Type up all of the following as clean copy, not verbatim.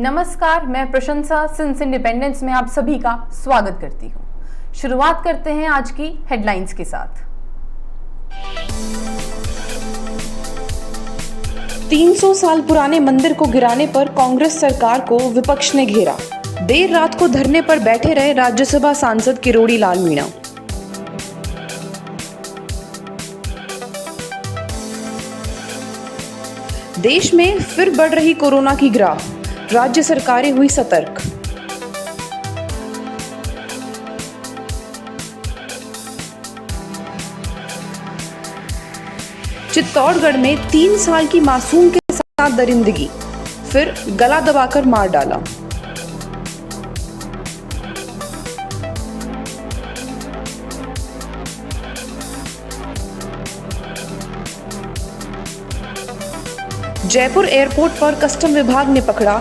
नमस्कार, मैं प्रशंसा सिंस इंडिपेंडेंस में आप सभी का स्वागत करती हूँ। शुरुआत करते हैं आज की हेडलाइंस के साथ। 300 साल पुराने मंदिर को गिराने पर कांग्रेस सरकार को विपक्ष ने घेरा। देर रात को धरने पर बैठे रहे राज्यसभा सांसद किरोड़ी लाल मीणा। देश में फिर बढ़ रही कोरोना की ग्राफ, राज्य सरकारें हुई सतर्क। चित्तौड़गढ़ में 3 साल की मासूम के साथ दरिंदगी, फिर गला दबाकर मार डाला। जयपुर एयरपोर्ट पर कस्टम विभाग ने पकड़ा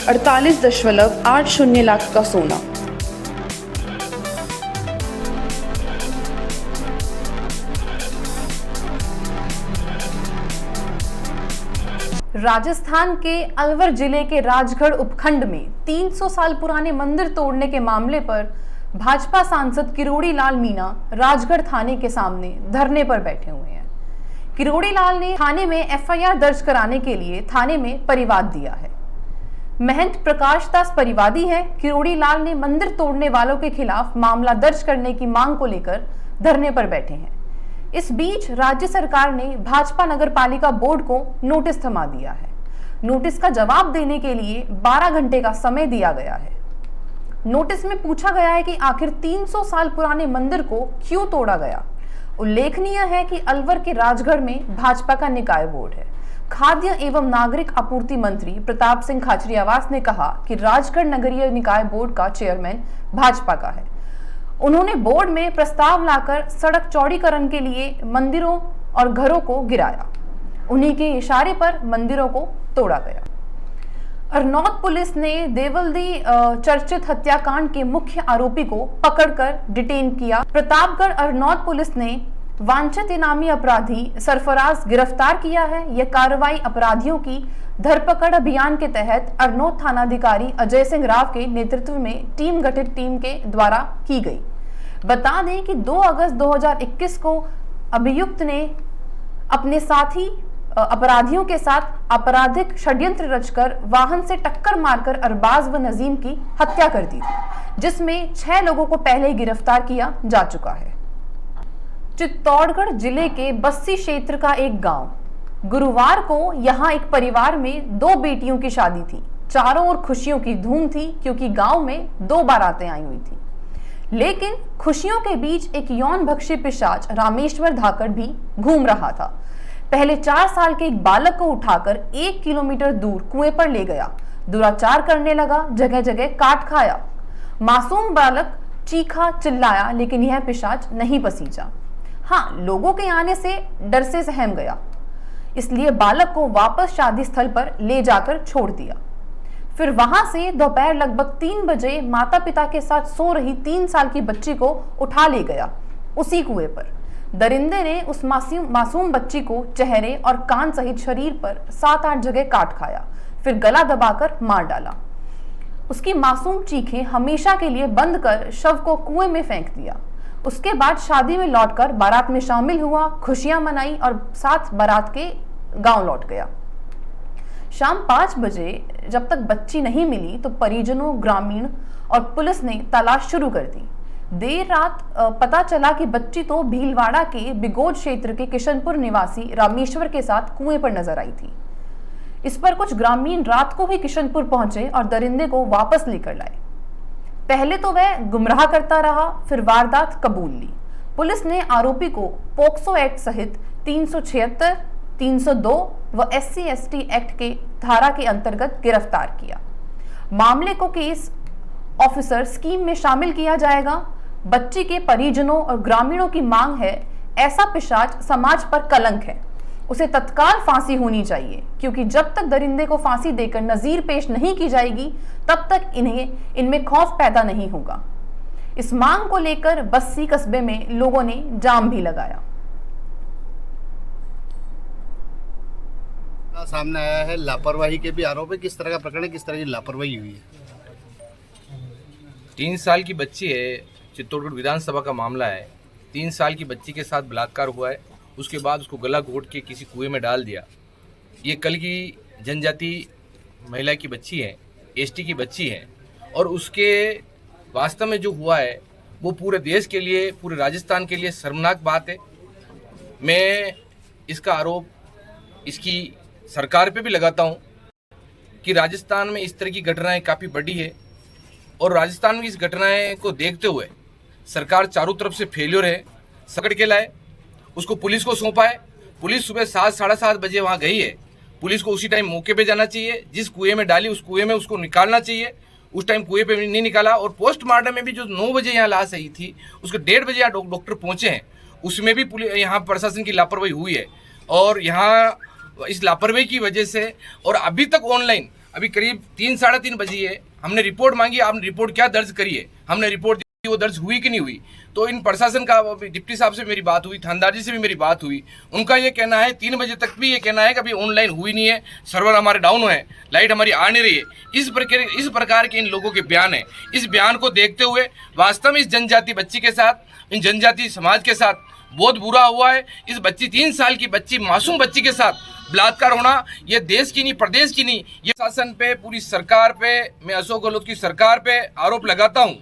48.80 लाख का सोना। राजस्थान के अलवर जिले के राजगढ़ उपखंड में 300 साल पुराने मंदिर तोड़ने के मामले पर भाजपा सांसद किरोड़ी लाल मीणा राजगढ़ थाने के सामने धरने पर बैठे हुए हैं। किरोड़ी लाल ने थाने में एफआईआर दर्ज कराने के लिए थाने में परिवाद दिया है। महंत प्रकाश दास परिवादी है। किरोड़ी लाल ने मंदिर तोड़ने वालों के खिलाफ मामला दर्ज करने की मांग को लेकर धरने पर बैठे हैं। इस बीच राज्य सरकार ने भाजपा नगर पालिका बोर्ड को नोटिस थमा दिया है। नोटिस का जवाब देने के लिए 12 घंटे का समय दिया गया है। नोटिस में पूछा गया है कि आखिर 300 साल पुराने मंदिर को क्यों तोड़ा गया। उल्लेखनीय है कि अलवर के राजगढ़ में भाजपा का निकाय बोर्ड है। खाद्य एवं नागरिक आपूर्ति मंत्री प्रताप सिंह खाचरियावास ने कहा कि राजगढ़ नगरीय निकाय बोर्ड का चेयरमैन भाजपा का है। उन्होंने बोर्ड में प्रस्ताव लाकर सड़क चौड़ीकरण के लिए मंदिरों और घरों को गिराया। उन्हीं के इशारे पर मंदिरों को तोड़ा गया। अरनौत पुलिस ने देवल्दी चर्चित हत्याकांड के मुख्य आरोपी को पकड़कर डिटेन किया। प्रतापगढ़ अरनौत पुलिस ने वांछित इनामी अपराधी सरफराज गिरफ्तार किया है। यह कार्रवाई अपराधियों की धरपकड़ अभियान के तहत अरनौत थानाधिकारी अजय सिंह राव के नेतृत्व में टीम गठित टीम के द्वारा की गई। बता दें कि 2 अगस्त 2021 को अभियुक्त ने अपने साथी अपराधियों के साथ आपराधिक षड्यंत्र रचकर वाहन से टक्कर मारकर अरबाज व नजीम की हत्या कर दी थी, जिसमें 6 लोगों को पहले ही गिरफ्तार किया जा चुका है। चित्तौड़गढ़ जिले के बस्सी क्षेत्र का एक गांव, गुरुवार को यहां एक परिवार में 2 बेटियों की शादी थी। चारों ओर खुशियों की धूम थी क्योंकि गांव में 2 बारातें आई हुई थी। लेकिन खुशियों के बीच एक यौन भक्षी पिशाच रामेश्वर धाकड़ भी घूम रहा था। पहले 4 साल के एक बालक को उठाकर 1 किलोमीटर दूर कुएं पर ले गया, दुराचार करने लगा, जगह जगह काट खाया। मासूम बालक चीखा चिल्लाया, लेकिन यह पिशाच नहीं पसीजा। हाँ, लोगों के आने से डर से सहम गया, इसलिए बालक को वापस शादी स्थल पर ले जाकर छोड़ दिया। फिर वहां से दोपहर लगभग 3 बजे माता पिता के साथ सो रही 3 साल की बच्ची को उठा ले गया उसी कुएं पर। दरिंदे ने उस मासूम बच्ची को चेहरे और कान सहित शरीर पर 7-8 जगह काट खाया, फिर गला दबाकर मार डाला। उसकी मासूम चीखें हमेशा के लिए बंद कर शव को कुएं में फेंक दिया। उसके बाद शादी में लौटकर बारात में शामिल हुआ, खुशियां मनाई और साथ बारात के गांव लौट गया। शाम 5 बजे जब तक बच्ची नहीं मिली तो परिजनों, ग्रामीण और पुलिस ने तलाश शुरू कर दी। देर रात पता चला कि बच्ची तो भीलवाड़ा के बिगोज क्षेत्र के किशनपुर निवासी रामेश्वर के साथ कुएं पर नजर आई थी। इस पर कुछ ग्रामीण रात को ही किशनपुर पहुंचे और दरिंदे को वापस लेकर लाए। पहले तो वह गुमराह करता रहा, फिर वारदात कबूल ली। पुलिस ने आरोपी को पोक्सो एक्ट सहित 376, 302 व SC/ST एक्ट के धारा के अंतर्गत गिरफ्तार किया। मामले को केस ऑफिसर स्कीम में शामिल किया जाएगा। बच्ची के परिजनों और ग्रामीणों की मांग है, ऐसा पिशाच समाज पर कलंक है, उसे तत्काल फांसी होनी चाहिए, क्योंकि जब तक दरिंदे को फांसी देकर नजीर पेश नहीं की जाएगी तब तक इनमें खौफ पैदा नहीं होगा। इस मांग को लेकर बस्सी कस्बे में लोगों ने जाम भी लगाया। सामने आया है, लापरवाही के भी आरोप है। किस तरह का प्रकरण है, किस तरह की लापरवाही हुई है? 3 साल की बच्ची है, चित्तौड़गढ़ विधानसभा का मामला है। 3 साल की बच्ची के साथ बलात्कार हुआ है, उसके बाद उसको गला घोट के किसी कुएं में डाल दिया। ये कल की जनजाति महिला की बच्ची है, एसटी की बच्ची है, और उसके वास्तव में जो हुआ है वो पूरे देश के लिए, पूरे राजस्थान के लिए शर्मनाक बात है। मैं इसका आरोप इसकी सरकार पे भी लगाता हूँ कि राजस्थान में इस तरह की घटनाएं काफ़ी बढ़ी है, और राजस्थान में इस घटनाएं को देखते हुए सरकार चारों तरफ से फेल्योर है। पकड़ के लाए, उसको पुलिस को सौंपा है। पुलिस सुबह 7 साढ़े 7 बजे वहाँ गई है। पुलिस को उसी टाइम मौके पे जाना चाहिए, जिस कुएं में डाली उस कुएं में उसको निकालना चाहिए। उस टाइम कुएं पे नहीं निकाला, और पोस्टमार्टम में भी जो 9 बजे यहाँ लाश आई थी, उसके 1:30 बजे यहाँ डॉक्टर पहुंचे हैं, उसमें भी पुलिस यहाँ प्रशासन की लापरवाही हुई है। और यहाँ इस लापरवाही की वजह से, और अभी तक ऑनलाइन अभी करीब 3 साढ़े 3 बजे है, हमने रिपोर्ट मांगी, आपने रिपोर्ट क्या दर्ज करी है? हमने रिपोर्ट दी, वो दर्ज हुई कि नहीं हुई? तो इन प्रशासन का डिप्टी साहब से मेरी बात हुई, थानेदार जी से भी मेरी बात हुई। उनका ये कहना है 3 बजे तक भी ये कहना है कि अभी ऑनलाइन हुई नहीं है, सर्वर हमारे डाउन हुए हैं, लाइट हमारी आ नहीं रही है। इस प्रकार के इन लोगों के बयान है। इस बयान को देखते हुए वास्तव में इस जनजाति बच्ची के साथ, इन जनजाति समाज के साथ बहुत बुरा हुआ है। इस बच्ची 3 साल की बच्ची, मासूम बच्ची के साथ बलात्कार होना, ये देश की नहीं, प्रदेश की नहीं, ये शासन पे, पूरी सरकार पे, मैं अशोक गहलोत की सरकार पे आरोप लगाता हूँ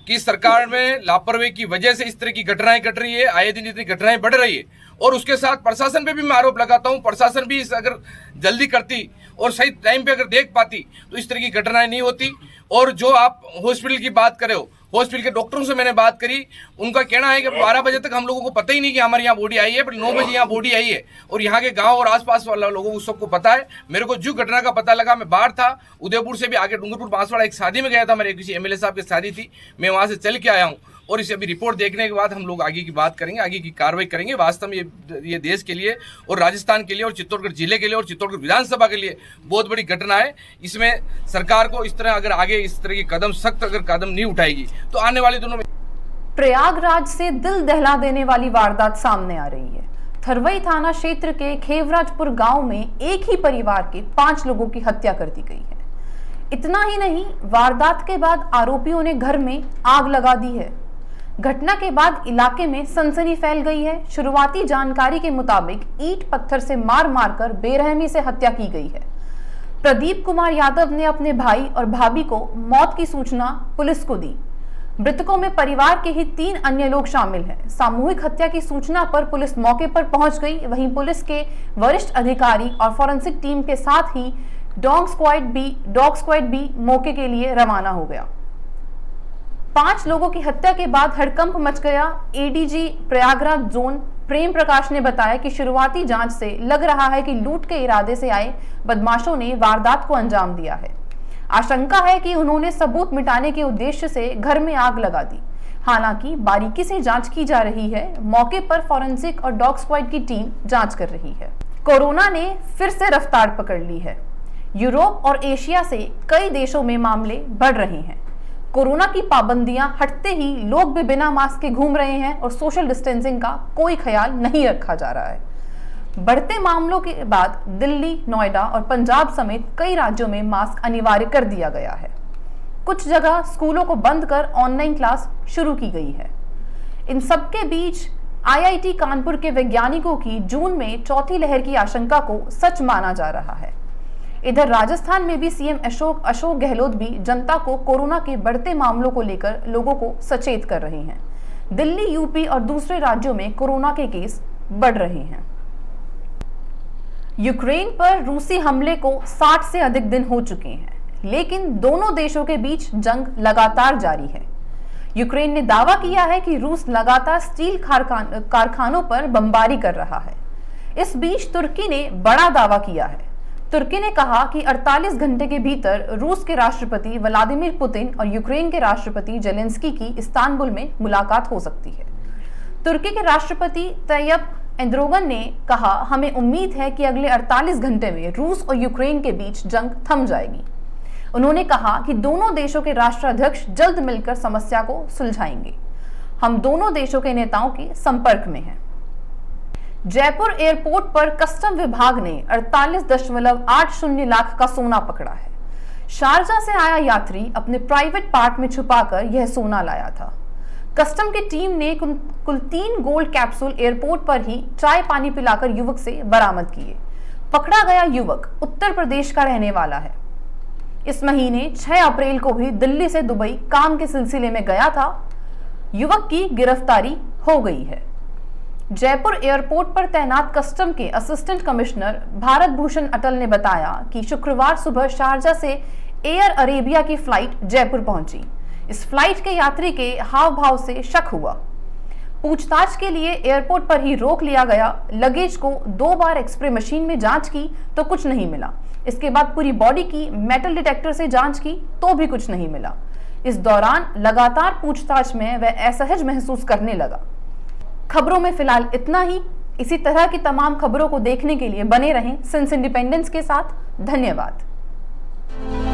कि सरकार में लापरवाही की वजह से इस तरह की घटनाएं घट रही है, आए दिन इतनी घटनाएं बढ़ रही है। और उसके साथ प्रशासन पे भी मैं आरोप लगाता हूँ, प्रशासन भी इस अगर जल्दी करती और सही टाइम पे अगर देख पाती तो इस तरह की घटनाएं नहीं होती। और जो आप हॉस्पिटल की बात कर रहे हो, हॉस्पिटल के डॉक्टरों से मैंने बात करी, उनका कहना है कि 12 बजे तक हम लोगों को पता ही नहीं कि हमारे यहाँ बॉडी आई है, पर 9 बजे यहाँ बॉडी आई है, और यहाँ के गांव और आसपास वाले लोगों को सबको पता है। मेरे को जो घटना का पता लगा, मैं बाहर था, उदयपुर से भी आगे डूंगरपुर बांसवाड़ा एक शादी में गया था, मेरे किसी एमएलए साहब की शादी थी, मैं वहाँ से चल के आया हूँ। और इसे अभी रिपोर्ट देखने के बाद हम लोग आगे की बात करेंगे, आगे की कार्रवाई करेंगे। वास्तव में ये देश के लिए और राजस्थान के लिए और चित्तौड़गढ़ जिले के लिए और चित्तौड़गढ़ विधानसभा के लिए बहुत बड़ी घटना है। इसमें सरकार को इस तरह अगर आगे इस तरह की कदम, सख्त अगर कदम नहीं उठाएगी तो आने वाले दिनों में। प्रयागराज से दिल दहला देने वाली वारदात सामने आ रही है। थरवई थाना क्षेत्र के खेवराजपुर गांव में एक ही परिवार के 5 लोगों की हत्या कर दी गई है। इतना ही नहीं, वारदात के बाद आरोपियों ने घर में आग लगा दी है। घटना के बाद इलाके में सनसनी फैल गई है। शुरुआती जानकारी के मुताबिक ईंट पत्थर से मार मारकर बेरहमी से हत्या की गई है। प्रदीप कुमार यादव ने अपने भाई और भाभी को मौत की सूचना पुलिस को दी। मृतकों में परिवार के ही 3 अन्य लोग शामिल हैं। सामूहिक हत्या की सूचना पर पुलिस मौके पर पहुंच गई। वहीं पुलिस के वरिष्ठ अधिकारी और फॉरेंसिक टीम के साथ ही डॉग स्क्वाड भी मौके के लिए रवाना हो गया। 5 लोगों की हत्या के बाद हड़कंप मच गया। एडीजी प्रयागराज जोन प्रेम प्रकाश ने बताया कि शुरुआती जांच से लग रहा है कि लूट के इरादे से आए बदमाशों ने वारदात को अंजाम दिया है। आशंका है कि उन्होंने सबूत मिटाने के उद्देश्य से घर में आग लगा दी। हालांकि बारीकी से जांच की जा रही है। मौके पर फॉरेंसिक और डॉग स्क्वाड की टीम जांच कर रही है। कोरोना ने फिर से रफ्तार पकड़ ली है। यूरोप और एशिया से कई देशों में मामले बढ़ रहे हैं। कोरोना की पाबंदियां हटते ही लोग भी बिना मास्क के घूम रहे हैं और सोशल डिस्टेंसिंग का कोई ख्याल नहीं रखा जा रहा है। बढ़ते मामलों के बाद दिल्ली, नोएडा और पंजाब समेत कई राज्यों में मास्क अनिवार्य कर दिया गया है। कुछ जगह स्कूलों को बंद कर ऑनलाइन क्लास शुरू की गई है। इन सबके बीच आईआईटी कानपुर के वैज्ञानिकों की जून में चौथी लहर की आशंका को सच माना जा रहा है। इधर राजस्थान में भी सीएम अशोक गहलोत भी जनता को कोरोना के बढ़ते मामलों को लेकर लोगों को सचेत कर रहे हैं। दिल्ली, यूपी और दूसरे राज्यों में कोरोना के केस बढ़ रहे हैं। यूक्रेन पर रूसी हमले को 60 से अधिक दिन हो चुके हैं, लेकिन दोनों देशों के बीच जंग लगातार जारी है। यूक्रेन ने दावा किया है कि रूस लगातार स्टील कारखानों पर बमबारी कर रहा है। इस बीच तुर्की ने बड़ा दावा किया है। तुर्की ने कहा कि 48 घंटे के भीतर रूस के राष्ट्रपति व्लादिमीर पुतिन और यूक्रेन के राष्ट्रपति जेलेंस्की की इस्तांबुल में मुलाकात हो सकती है। तुर्की के राष्ट्रपति तैयब एर्दोगन ने कहा, हमें उम्मीद है कि अगले 48 घंटे में रूस और यूक्रेन के बीच जंग थम जाएगी। उन्होंने कहा कि दोनों देशों के राष्ट्राध्यक्ष जल्द मिलकर समस्या को सुलझाएंगे। हम दोनों देशों के नेताओं के संपर्क में हैं। जयपुर एयरपोर्ट पर कस्टम विभाग ने 48.80 लाख का सोना पकड़ा है। शारजा से आया यात्री अपने प्राइवेट पार्ट में छुपाकर यह सोना लाया था। कस्टम की टीम ने कुल 3 गोल्ड कैप्सूल एयरपोर्ट पर ही चाय पानी पिलाकर युवक से बरामद किए। पकड़ा गया युवक उत्तर प्रदेश का रहने वाला है। इस महीने 6 अप्रैल को भी दिल्ली से दुबई काम के सिलसिले में गया था। युवक की गिरफ्तारी हो गई है। जयपुर एयरपोर्ट पर तैनात कस्टम के असिस्टेंट कमिश्नर भारत भूषण अटल ने बताया कि शुक्रवार सुबह शारजा से एयर अरेबिया की फ्लाइट जयपुर पहुंची। इस फ्लाइट के यात्री के हाव भाव से शक हुआ। पूछताछ के लिए एयरपोर्ट पर ही रोक लिया गया। लगेज को 2 बार एक्सरे मशीन में जांच की तो कुछ नहीं मिला। इसके बाद पूरी बॉडी की मेटल डिटेक्टर से जांच की तो भी कुछ नहीं मिला। इस दौरान लगातार पूछताछ में वह असहज महसूस करने लगा। खबरों में फिलहाल इतना ही। इसी तरह की तमाम खबरों को देखने के लिए बने रहें सिंस इंडिपेंडेंस के साथ। धन्यवाद।